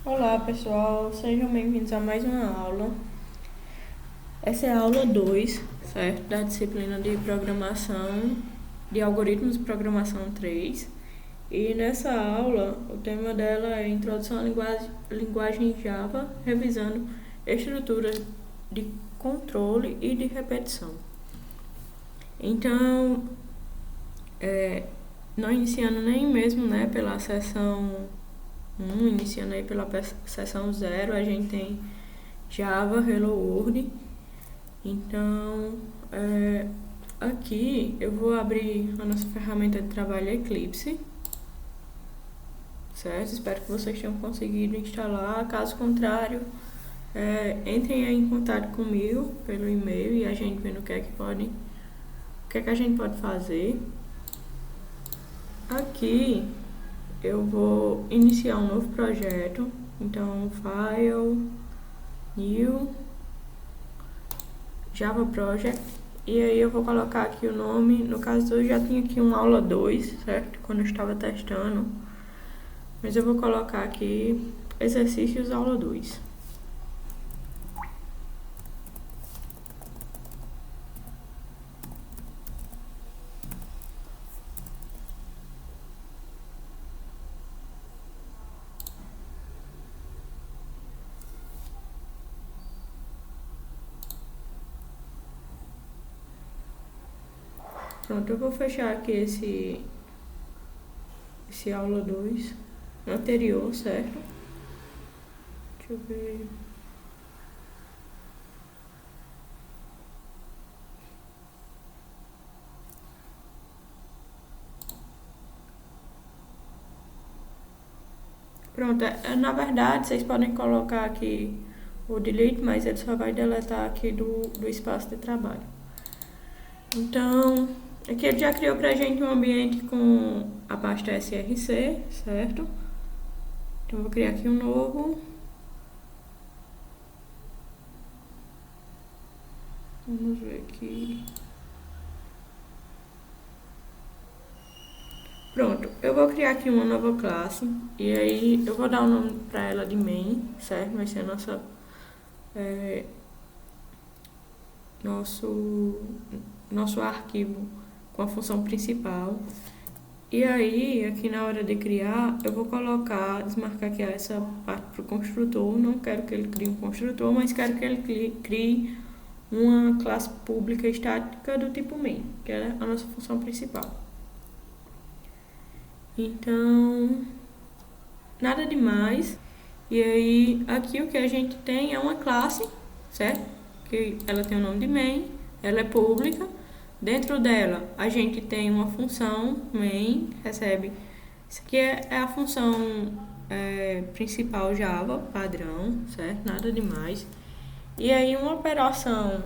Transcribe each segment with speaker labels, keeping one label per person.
Speaker 1: Olá pessoal, sejam bem-vindos a mais uma aula. Essa é a aula 2, certo? Da disciplina de programação, de algoritmos de programação 3. E nessa aula, o tema dela é Introdução à linguagem Java, revisando estruturas de controle e de repetição. Então, não iniciando nem mesmo pela seção 1, iniciando aí pela seção 0, a gente tem Java, Hello World. Então, aqui eu vou abrir a nossa ferramenta de trabalho Eclipse, certo? Espero que vocês tenham conseguido instalar. Caso contrário, entrem aí em contato comigo pelo e-mail e a gente vê o que é que a gente pode fazer. Aqui eu vou iniciar um novo projeto, então File, New, Java Project, e aí eu vou colocar aqui o nome. No caso eu já tinha aqui uma aula 2, certo? Quando eu estava testando, mas eu vou colocar aqui exercícios aula 2. Pronto, eu vou fechar aqui esse aula 2 anterior, certo? Deixa eu ver. Pronto, na verdade vocês podem colocar aqui o delete, mas ele só vai deletar aqui do espaço de trabalho. Então, aqui ele já criou pra gente um ambiente com a pasta src, certo? Então eu vou criar aqui um novo. Vamos ver aqui. Pronto, eu vou criar aqui uma nova classe e aí eu vou dar o nome pra ela de main, certo? Vai ser a nosso arquivo com a função principal. E aí, aqui na hora de criar, eu vou desmarcar aqui essa parte para o construtor. Não quero que ele crie um construtor, mas quero que ele crie uma classe pública estática do tipo main, que é a nossa função principal. Então, nada demais. E aí, aqui o que a gente tem é uma classe, certo? Que ela tem o nome de main, ela é pública. Dentro dela, a gente tem uma função main, recebe. Isso aqui é a função principal Java, padrão, certo? Nada demais. E aí, uma operação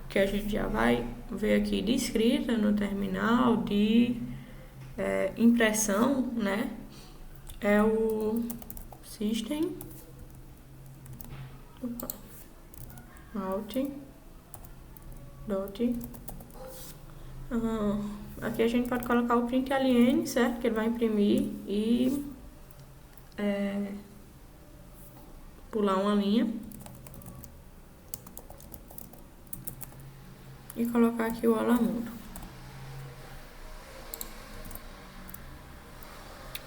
Speaker 1: que a gente já vai ver aqui de escrita no terminal, de impressão, né? É o system out dot. Aqui a gente pode colocar o println, certo? Que ele vai imprimir e pular uma linha e colocar aqui o alamundo.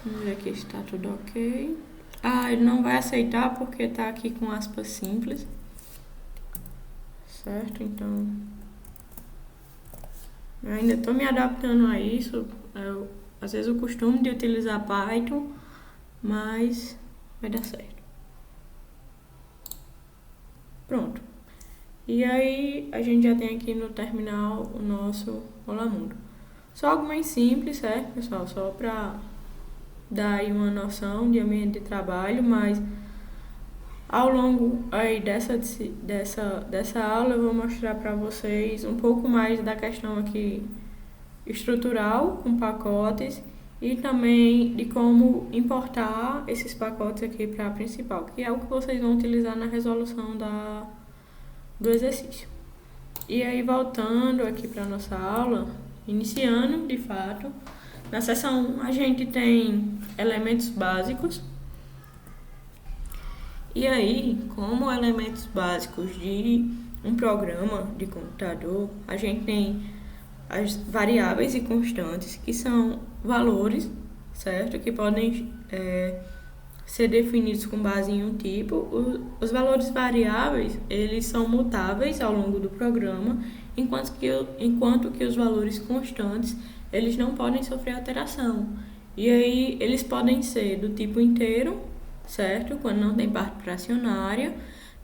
Speaker 1: Vamos ver aqui se está tudo ok. Ele não vai aceitar porque está aqui com aspas simples, certo? Então, eu ainda estou me adaptando a isso. Às vezes eu costumo de utilizar Python, mas vai dar certo. Pronto. E aí a gente já tem aqui no terminal o nosso Olamundo. Só algo mais simples, certo, pessoal? Só para dar aí uma noção de ambiente de trabalho, mas ao longo aí dessa aula eu vou mostrar para vocês um pouco mais da questão aqui estrutural com pacotes e também de como importar esses pacotes aqui para a principal, que é o que vocês vão utilizar na resolução do exercício. E aí, voltando aqui para a nossa aula, iniciando de fato, na seção 1 a gente tem elementos básicos. E aí, como elementos básicos de um programa de computador, a gente tem as variáveis e constantes, que são valores, certo? Que podem ser definidos com base em um tipo. Os valores variáveis, eles são mutáveis ao longo do programa, enquanto que os valores constantes, eles não podem sofrer alteração. E aí, eles podem ser do tipo inteiro, certo? Quando não tem parte fracionária,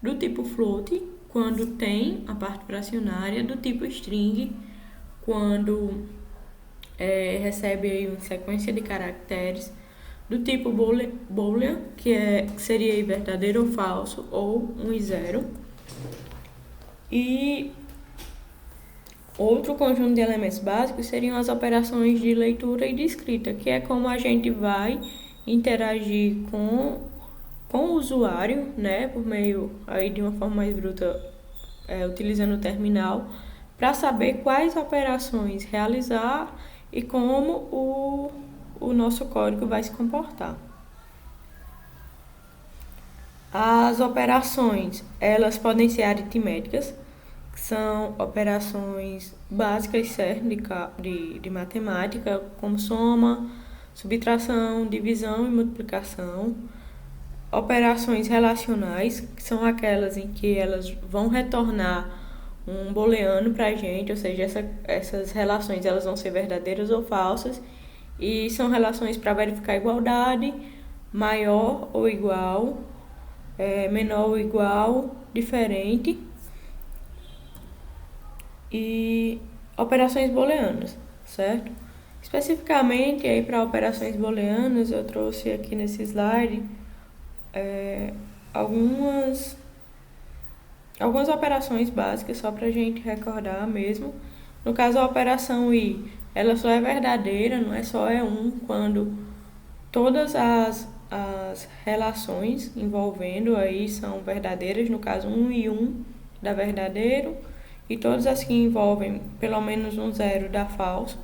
Speaker 1: do tipo float, quando tem a parte fracionária, do tipo string, quando recebe aí uma sequência de caracteres, do tipo boolean, que seria verdadeiro ou falso, ou 1 e 0. E outro conjunto de elementos básicos seriam as operações de leitura e de escrita, que é como a gente vai interagir com o usuário, né, por meio aí de uma forma mais bruta, utilizando o terminal, para saber quais operações realizar e como o nosso código vai se comportar. As operações, elas podem ser aritméticas, que são operações básicas, certo, de matemática, como soma, subtração, divisão e multiplicação. Operações relacionais, que são aquelas em que elas vão retornar um booleano para a gente, ou seja, essas relações elas vão ser verdadeiras ou falsas, e são relações para verificar igualdade, maior ou igual, menor ou igual, diferente, e operações booleanas, certo? Especificamente aí para operações booleanas, eu trouxe aqui nesse slide algumas operações básicas, só para a gente recordar mesmo. No caso, a operação i, ela só é verdadeira, não é só quando todas as relações envolvendo aí são verdadeiras, no caso 1 e 1 dá verdadeiro, e todas as que envolvem pelo menos um zero dá falso,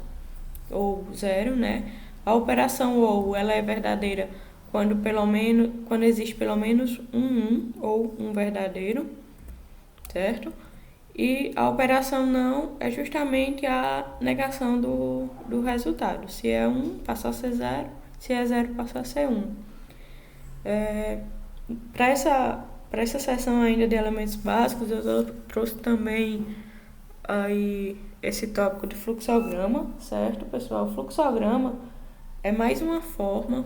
Speaker 1: ou zero, né? A operação ou, ela é verdadeira quando existe pelo menos um ou um verdadeiro, certo? E a operação não é justamente a negação do resultado. Se é 1, passa a ser 0. Se é 0, passa a ser 1. Para essa seção ainda de elementos básicos, eu trouxe também aí esse tópico de fluxograma, certo, pessoal? O fluxograma é mais uma forma...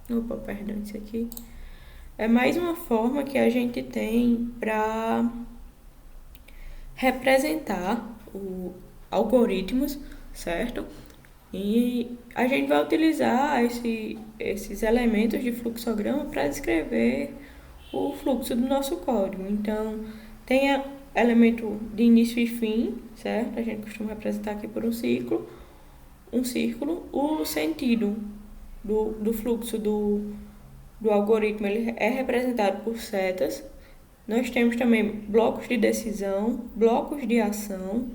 Speaker 1: Opa, perdão, isso aqui. É mais uma forma que a gente tem para representar algoritmos, certo? E a gente vai utilizar esses elementos de fluxograma para descrever o fluxo do nosso código. Então, tem elemento de início e fim, certo? A gente costuma representar aqui por um círculo. O sentido do fluxo do algoritmo ele é representado por setas. Nós temos também blocos de decisão, blocos de ação,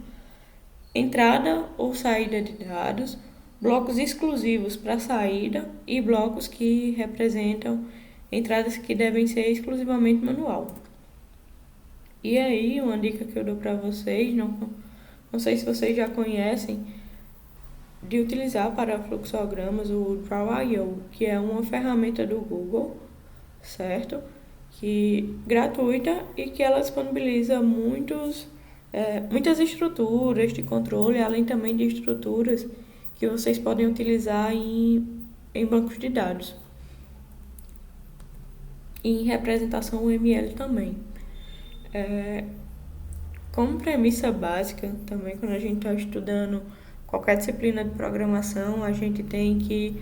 Speaker 1: entrada ou saída de dados, blocos exclusivos para saída e blocos que representam entradas que devem ser exclusivamente manual. E aí, uma dica que eu dou para vocês, não sei se vocês já conhecem, de utilizar para fluxogramas o Draw.io, que é uma ferramenta do Google, certo? Gratuita e que ela disponibiliza muitas estruturas de controle, além também de estruturas que vocês podem utilizar em bancos de dados. E em representação UML também. Como premissa básica, também quando a gente está estudando qualquer disciplina de programação, a gente tem que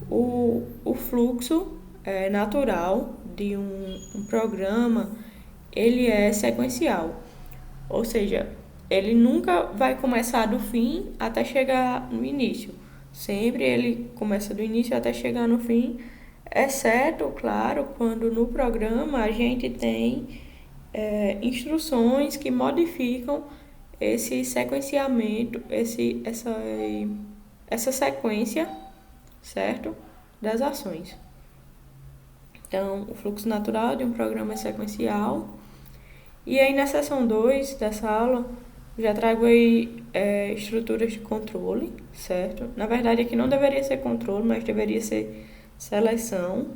Speaker 1: o fluxo natural de um programa, ele é sequencial. Ou seja, ele nunca vai começar do fim até chegar no início. Sempre ele começa do início até chegar no fim, exceto, claro, quando no programa a gente tem instruções que modificam esse sequenciamento, essa sequência, certo? Das ações. Então, o fluxo natural de um programa é sequencial. E aí, na seção 2 dessa aula, já trago aí estruturas de controle, certo? Na verdade, aqui não deveria ser controle, mas deveria ser seleção.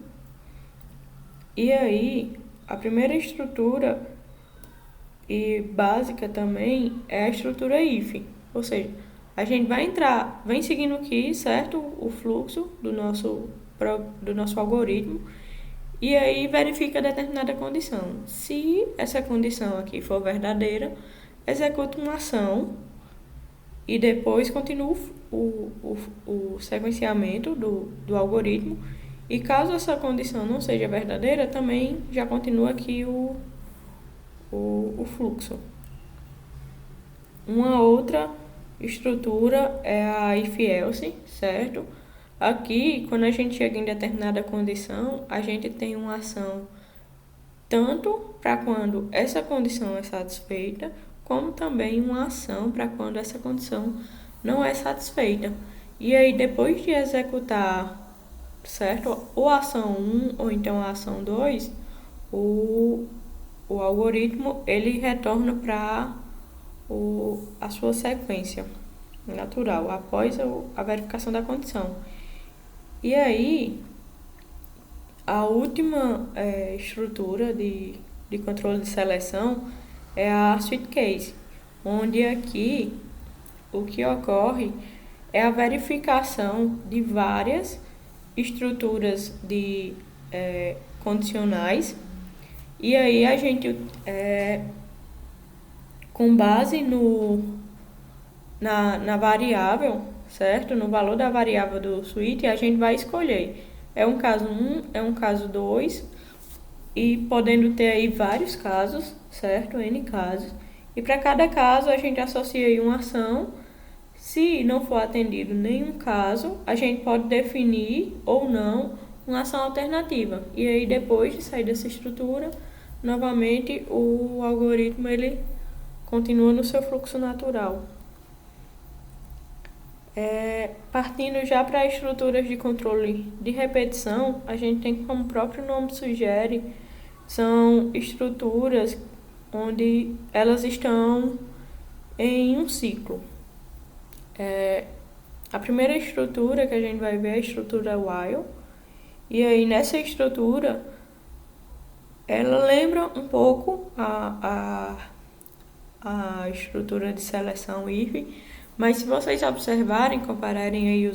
Speaker 1: E aí, a primeira estrutura e básica também é a estrutura if. Ou seja, a gente vai entrar, vem seguindo aqui, certo? O fluxo do nosso algoritmo. E aí verifica determinada condição. Se essa condição aqui for verdadeira, executa uma ação e depois continua o sequenciamento do algoritmo. E caso essa condição não seja verdadeira, também já continua aqui o fluxo. Uma outra estrutura é a if-else, certo? Aqui, quando a gente chega em determinada condição, a gente tem uma ação tanto para quando essa condição é satisfeita, como também uma ação para quando essa condição não é satisfeita. E aí, depois de executar, certo? Ou a ação 1 ou então a ação 2, o algoritmo ele retorna para a sua sequência natural, após a verificação da condição. E aí, a última estrutura de controle de seleção é a switch case, onde aqui o que ocorre é a verificação de várias estruturas de condicionais. E aí a gente, com base na variável, certo? No valor da variável do switch, a gente vai escolher. É um caso 1, é um caso 2, e podendo ter aí vários casos, certo? N casos. E para cada caso a gente associa aí uma ação. Se não for atendido nenhum caso, a gente pode definir ou não uma ação alternativa. E aí depois de sair dessa estrutura, novamente o algoritmo ele continua no seu fluxo natural. Partindo já para estruturas de controle de repetição, a gente tem, como o próprio nome sugere, são estruturas onde elas estão em um ciclo. A primeira estrutura que a gente vai ver é a estrutura while. E aí nessa estrutura, ela lembra um pouco a estrutura de seleção if, mas se vocês observarem, compararem aí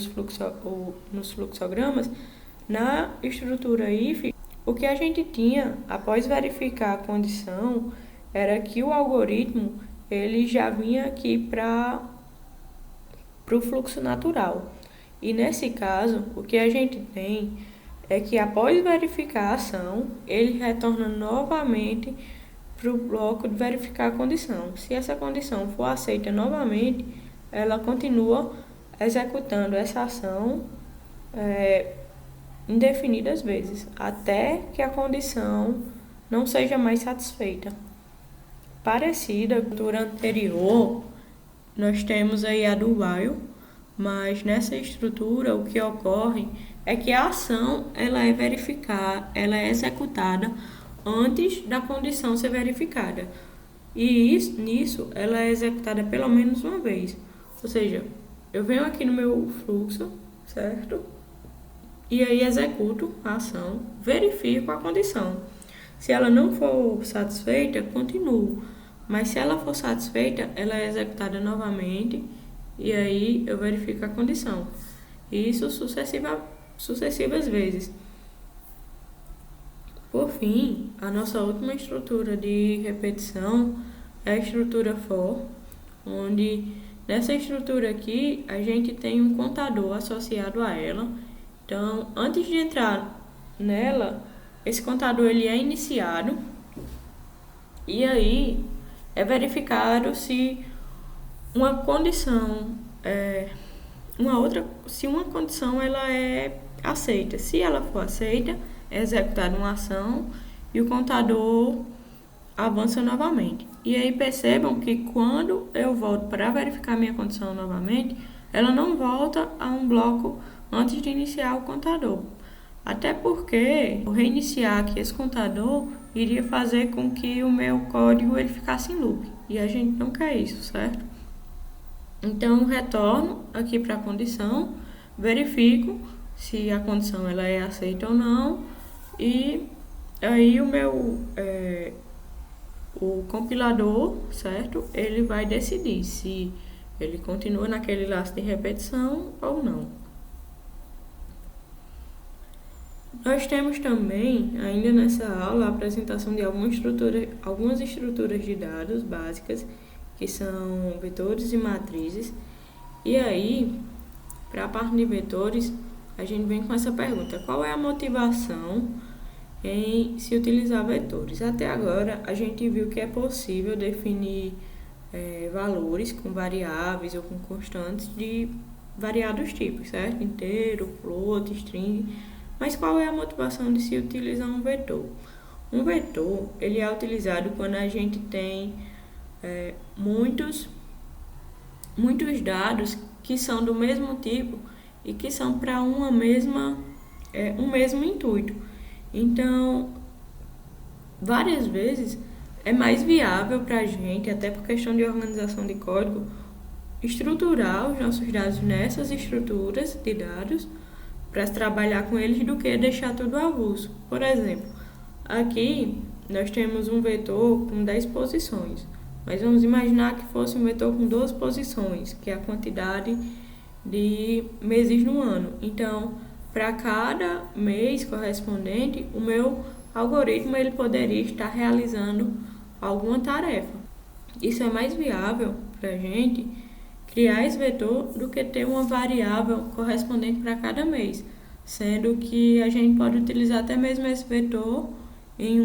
Speaker 1: nos fluxogramas, na estrutura if, o que a gente tinha após verificar a condição era que o algoritmo ele já vinha aqui para o fluxo natural. E nesse caso, o que a gente tem é que após verificar a ação, ele retorna novamente para o bloco de verificar a condição. Se essa condição for aceita novamente, ela continua executando essa ação indefinidas vezes, até que a condição não seja mais satisfeita. Parecida com a estrutura anterior, nós temos aí a do while, mas nessa estrutura o que ocorre é que a ação ela é executada antes da condição ser verificada. E nisso ela é executada pelo menos uma vez. Ou seja, eu venho aqui no meu fluxo, certo? E aí executo a ação, verifico a condição. Se ela não for satisfeita, continuo. Mas se ela for satisfeita, ela é executada novamente e aí eu verifico a condição. E isso sucessivas vezes. Por fim, a nossa última estrutura de repetição é a estrutura for, onde nessa estrutura aqui a gente tem um contador associado a ela. Então, antes de entrar nela, esse contador ele é iniciado e aí é verificado se uma condição se uma condição ela é aceita. Se ela for aceita, é executada uma ação e o contador avança novamente. E aí percebam que quando eu volto para verificar minha condição novamente, ela não volta a um bloco antes de iniciar o contador. Até porque o reiniciar aqui esse computador iria fazer com que o meu código ele ficasse em loop. E a gente não quer isso, certo? Então, retorno aqui para a condição, verifico se a condição ela é aceita ou não, e aí o compilador, certo? Ele vai decidir se ele continua naquele laço de repetição ou não. Nós temos também, ainda nessa aula, a apresentação de algumas estruturas de dados básicas, que são vetores e matrizes. E aí, para a parte de vetores, a gente vem com essa pergunta: qual é a motivação em se utilizar vetores? Até agora, a gente viu que é possível definir valores com variáveis ou com constantes de variados tipos, certo? Inteiro, float, string. Mas qual é a motivação de se utilizar um vetor? Um vetor, ele é utilizado quando a gente tem muitos dados que são do mesmo tipo e que são para um mesmo intuito. Então, várias vezes é mais viável para a gente, até por questão de organização de código, estruturar os nossos dados nessas estruturas de dados para trabalhar com eles do que deixar tudo avulso. Por exemplo, aqui nós temos um vetor com 10 posições, mas vamos imaginar que fosse um vetor com 12 posições, que é a quantidade de meses no ano. Então, para cada mês correspondente, o meu algoritmo ele poderia estar realizando alguma tarefa. Isso é mais viável para a gente criar esse vetor do que ter uma variável correspondente para cada mês, sendo que a gente pode utilizar até mesmo esse vetor em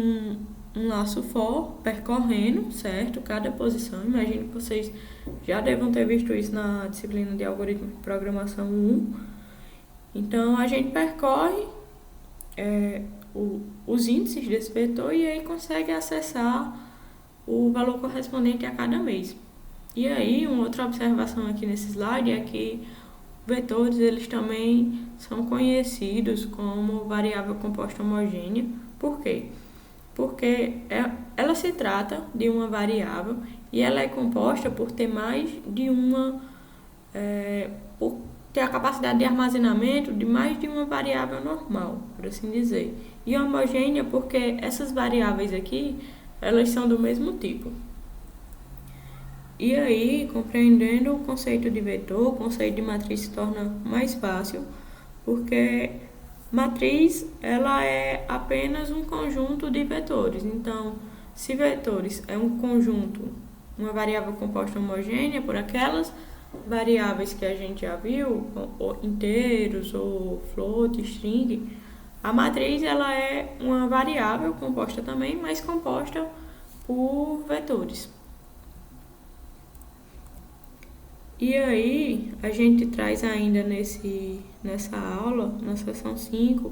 Speaker 1: um laço for, percorrendo, certo? Cada posição. Imagino que vocês já devam ter visto isso na disciplina de algoritmo de programação 1. Então, a gente percorre os índices desse vetor e aí consegue acessar o valor correspondente a cada mês. E aí, uma outra observação aqui nesse slide é que vetores eles também são conhecidos como variável composta homogênea. Por quê? Porque ela se trata de uma variável e ela é composta por ter mais de por ter a capacidade de armazenamento de mais de uma variável normal, por assim dizer. E homogênea porque essas variáveis aqui, elas são do mesmo tipo. E aí, compreendendo o conceito de vetor, o conceito de matriz se torna mais fácil, porque matriz ela é apenas um conjunto de vetores. Então, se vetores é um conjunto, uma variável composta homogênea por aquelas variáveis que a gente já viu, ou inteiros, ou float, string, a matriz ela é uma variável composta também, mas composta por vetores. E aí, a gente traz ainda nessa aula, na seção 5,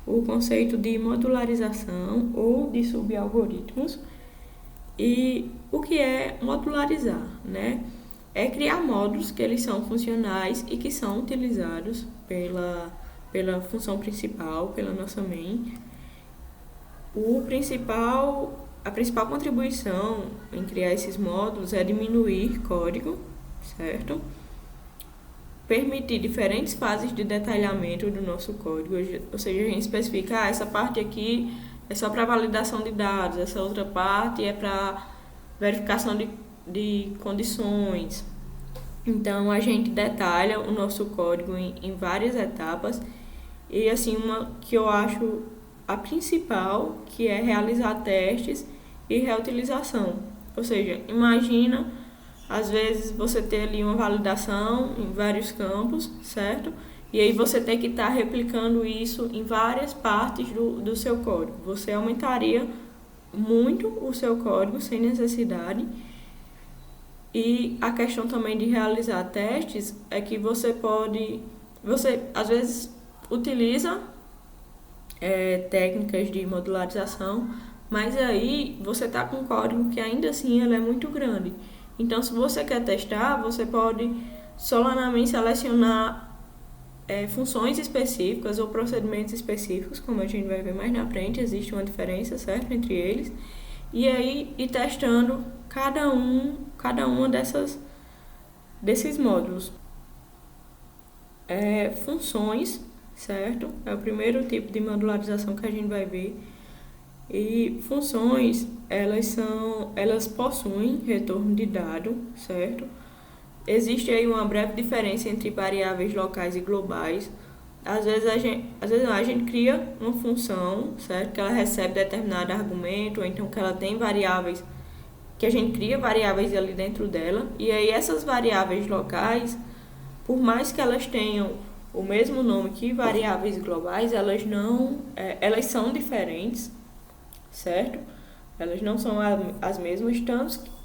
Speaker 1: o conceito de modularização ou de subalgoritmos. E o que é modularizar, né? É criar módulos que eles são funcionais e que são utilizados pela função principal, pela nossa main. A principal contribuição em criar esses módulos é diminuir código, certo? Permitir diferentes fases de detalhamento do nosso código, ou seja, a gente especifica, essa parte aqui é só para validação de dados, essa outra parte é para verificação de condições. Então, a gente detalha o nosso código em várias etapas e, assim, uma que eu acho a principal, que é realizar testes e reutilização. Ou seja, imagina, às vezes, você ter ali uma validação em vários campos, certo? E aí você tem que estar replicando isso em várias partes do seu código. Você aumentaria muito o seu código sem necessidade. E a questão também de realizar testes é que você às vezes utiliza técnicas de modularização, mas aí você está com um código que ainda assim ele é muito grande. Então, se você quer testar, você pode solenemente selecionar funções específicas ou procedimentos específicos, como a gente vai ver mais na frente, existe uma diferença, certo, entre eles. E aí, ir testando cada uma desses módulos. Funções, certo? É o primeiro tipo de modularização que a gente vai ver. E funções, elas possuem retorno de dado, certo? Existe aí uma breve diferença entre variáveis locais e globais. Às vezes a gente cria uma função, certo? Que ela recebe determinado argumento, ou então que ela tem variáveis, que a gente cria variáveis ali dentro dela. E aí essas variáveis locais, por mais que elas tenham o mesmo nome que variáveis globais, elas são diferentes, certo? Elas não são as mesmas,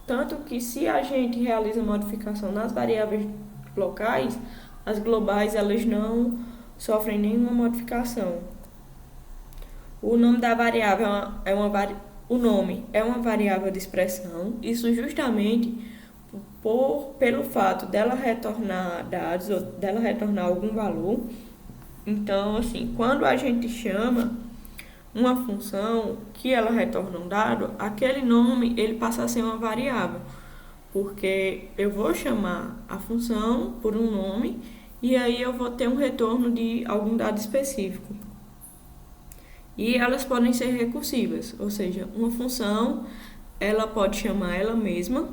Speaker 1: tanto que se a gente realiza modificação nas variáveis locais, as globais elas não sofrem nenhuma modificação. O nome da variável o nome é uma variável de expressão, isso justamente pelo fato dela retornar dados ou dela retornar algum valor. Então, assim, quando a gente chama uma função que ela retorna um dado, aquele nome ele passa a ser uma variável, porque eu vou chamar a função por um nome e aí eu vou ter um retorno de algum dado específico. E elas podem ser recursivas, ou seja, uma função ela pode chamar ela mesma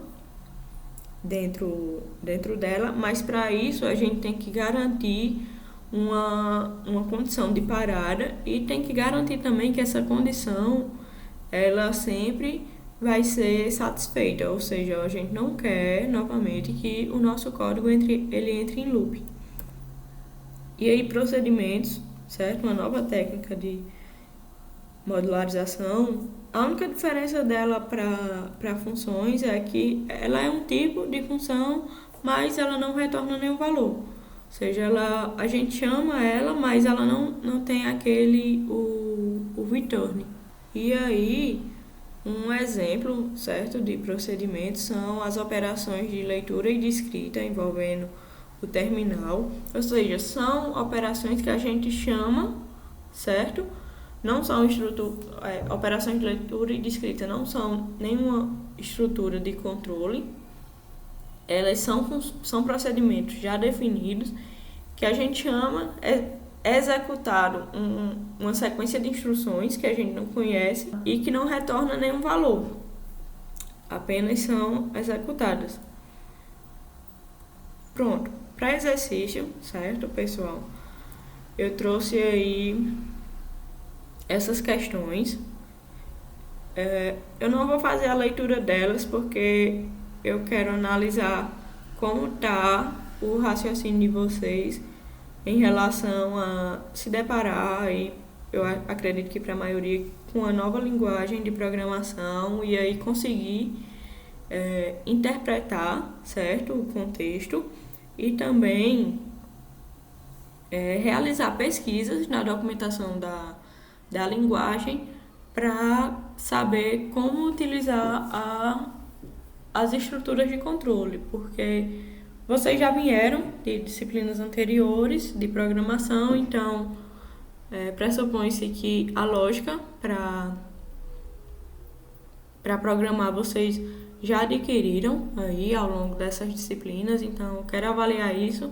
Speaker 1: dentro dela, mas para isso a gente tem que garantir uma condição de parada e tem que garantir também que essa condição ela sempre vai ser satisfeita, ou seja, a gente não quer novamente que o nosso código entre em loop. E aí procedimentos, certo? Uma nova técnica de modularização. A única diferença dela para funções é que ela é um tipo de função, mas ela não retorna nenhum valor. Ou seja, a gente chama ela, mas ela não tem o return. E aí, um exemplo, certo, de procedimento são as operações de leitura e de escrita envolvendo o terminal. Ou seja, são operações que a gente chama, certo? Não são operações de leitura e de escrita, não são nenhuma estrutura de controle. Elas são procedimentos já definidos que a gente chama, é executado uma sequência de instruções que a gente não conhece e que não retorna nenhum valor, apenas são executadas. Pronto, para exercício, certo, pessoal? Eu trouxe aí essas questões. Eu não vou fazer a leitura delas porque eu quero analisar como está o raciocínio de vocês em relação a se deparar, e eu acredito que para a maioria, com a nova linguagem de programação e aí conseguir interpretar, certo, o contexto e também realizar pesquisas na documentação da linguagem para saber como utilizar as estruturas de controle, porque vocês já vieram de disciplinas anteriores de programação, então pressupõe-se que a lógica para programar vocês já adquiriram aí ao longo dessas disciplinas, então eu quero avaliar isso,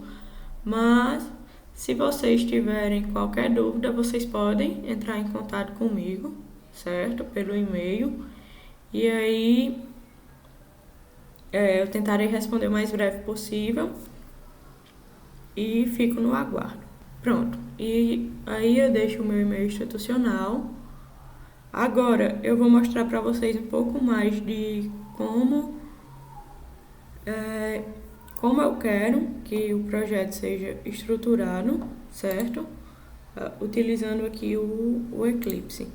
Speaker 1: mas se vocês tiverem qualquer dúvida, vocês podem entrar em contato comigo, certo? Pelo e-mail. E aí eu tentarei responder o mais breve possível e fico no aguardo. Pronto. E aí eu deixo o meu e-mail institucional. Agora eu vou mostrar para vocês um pouco mais de como eu quero que o projeto seja estruturado, certo? Utilizando aqui o Eclipse.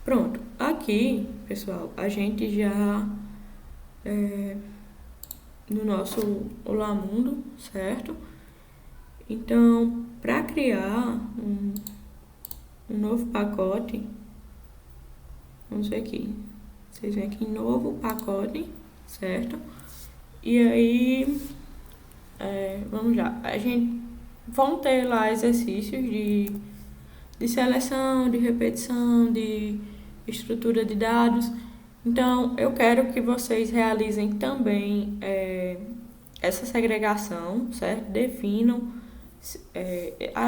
Speaker 1: Pronto, aqui, pessoal, a gente já no nosso Olá Mundo, certo? Então, para criar um novo pacote, vamos ver aqui, vocês vêm aqui em novo pacote, certo? E aí Vamos lá. A gente vão ter lá exercícios de seleção, de repetição, de estrutura de dados. Então, eu quero que vocês realizem também essa segregação, certo? Definam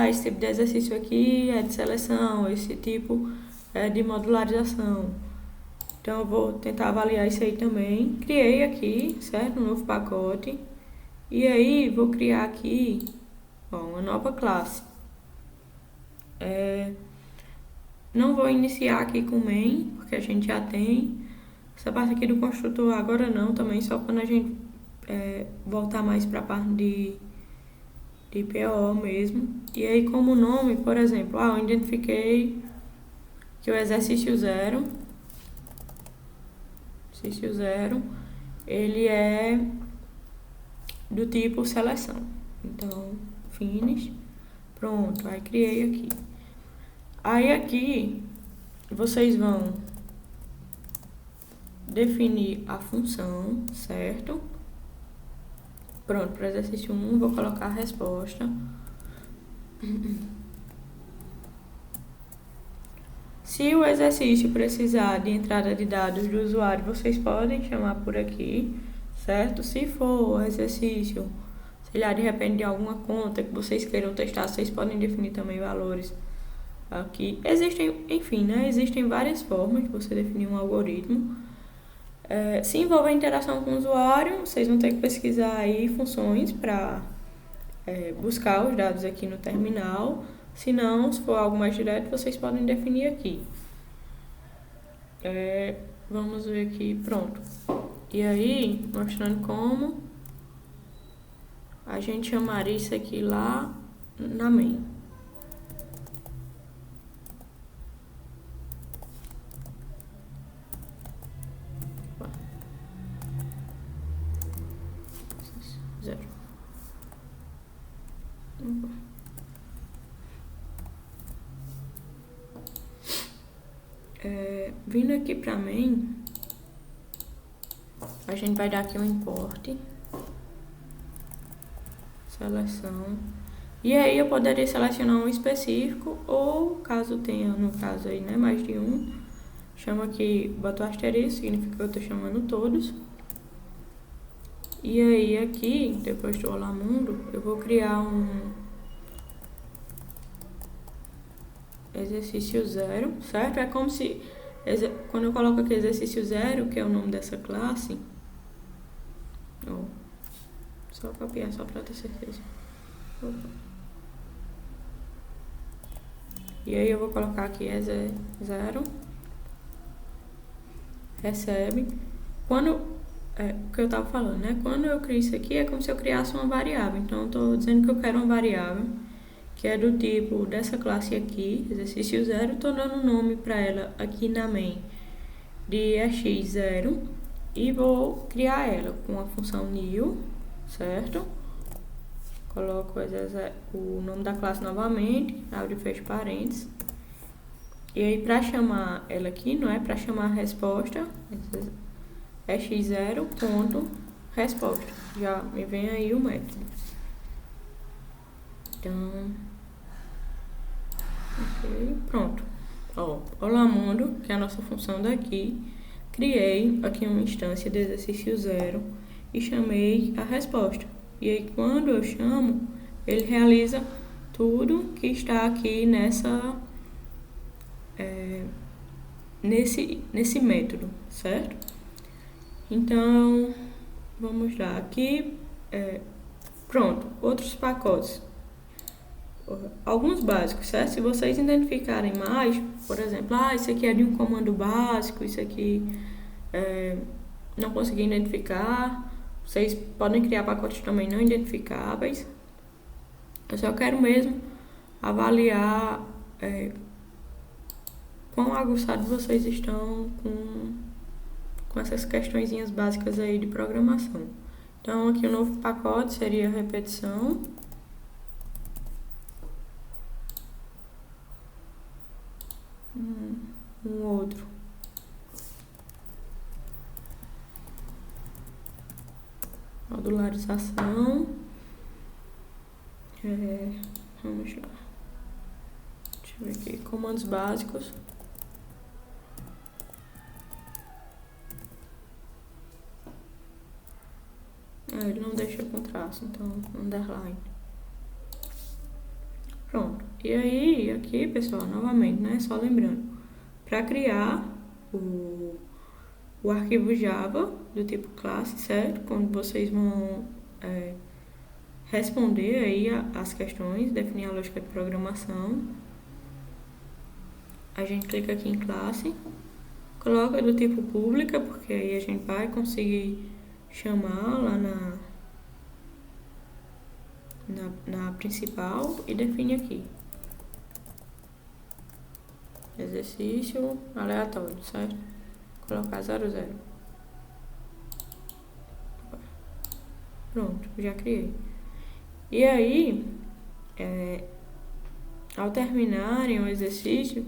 Speaker 1: esse tipo de exercício aqui é de seleção, esse tipo é de modularização. Então, eu vou tentar avaliar isso aí também. Criei aqui, certo? Um novo pacote. E aí, vou criar aqui uma nova classe. Não vou iniciar aqui com main, porque a gente já tem. Essa parte aqui do construtor agora não, também só quando a gente voltar mais para a parte de PO mesmo. E aí, como nome, por exemplo, eu identifiquei que o exercício 0, ele é do tipo seleção. Então, finish, pronto, aí criei aqui. Aí aqui, vocês vão definir a função, certo? Pronto, para o exercício 1, vou colocar a resposta. Se o exercício precisar de entrada de dados do usuário, vocês podem chamar por aqui, certo? Se for o exercício, sei lá, de repente de alguma conta que vocês queiram testar, vocês podem definir também valores aqui. Existem várias formas de você definir um algoritmo. Se envolver interação com o usuário, vocês vão ter que pesquisar aí funções para buscar os dados aqui no terminal. Se não, se for algo mais direto, vocês podem definir aqui. Vamos ver aqui, pronto. E aí, mostrando como a gente chamaria isso aqui lá na main. Zero. Vindo aqui para main, a gente vai dar aqui um import, seleção, e aí eu poderia selecionar um específico, ou caso tenha, no caso aí, né, mais de um, chama aqui, boto asterisco, significa que eu estou chamando todos. E aí aqui, depois do Olá Mundo, eu vou criar um exercício 0, certo? É como se, quando eu coloco aqui exercício 0, que é o nome dessa classe, só copiar, só para ter certeza. Opa. E aí eu vou colocar aqui 0, recebe. O que eu estava falando, né? Quando eu crio isso aqui, é como se eu criasse uma variável. Então, eu estou dizendo que eu quero uma variável que é do tipo dessa classe aqui, exercício 0, estou dando um nome para ela aqui na main de x0 e vou criar ela com a função new, certo? Coloco o nome da classe novamente, abre e fecha parênteses. E aí, para chamar ela aqui, não é para chamar a resposta, é x0 ponto resposta. Já me vem aí o método. Então, ok, pronto. Olá Mundo, que é a nossa função daqui. Criei aqui uma instância de exercício 0 e chamei a resposta. E aí, quando eu chamo, ele realiza tudo que está aqui nesse método, certo? Então, vamos lá. Aqui, pronto, outros pacotes. Alguns básicos, certo? Se vocês identificarem mais, por exemplo, isso aqui é de um comando básico, isso aqui não consegui identificar, vocês podem criar pacotes também não identificáveis. Eu só quero mesmo avaliar quão aguçados vocês estão com essas questõezinhas básicas aí de programação. Então, aqui o novo pacote seria repetição. Um outro. Modularização. Vamos lá. Deixa eu ver aqui. Comandos básicos. Ele não deixa com traço, então underline. Pronto. E aí, aqui, pessoal, novamente, né? Só lembrando. Para criar o arquivo Java do tipo classe, certo? Quando vocês vão responder aí as questões, definir a lógica de programação, a gente clica aqui em classe, coloca do tipo pública, porque aí a gente vai conseguir chamar lá na principal e define aqui. Exercício aleatório, certo? Colocar 00. Pronto, já criei. E aí, ao terminarem o exercício,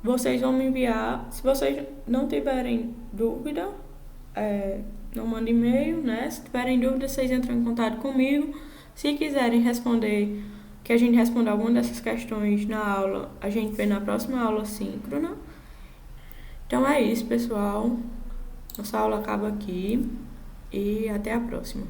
Speaker 1: vocês vão me enviar. Se vocês não tiverem dúvida, não mandem e-mail, né? Se tiverem dúvida, vocês entram em contato comigo. Se quiserem responder, que a gente responda alguma dessas questões na aula, a gente vê na próxima aula síncrona. Então é isso, pessoal. Nossa aula acaba aqui e até a próxima.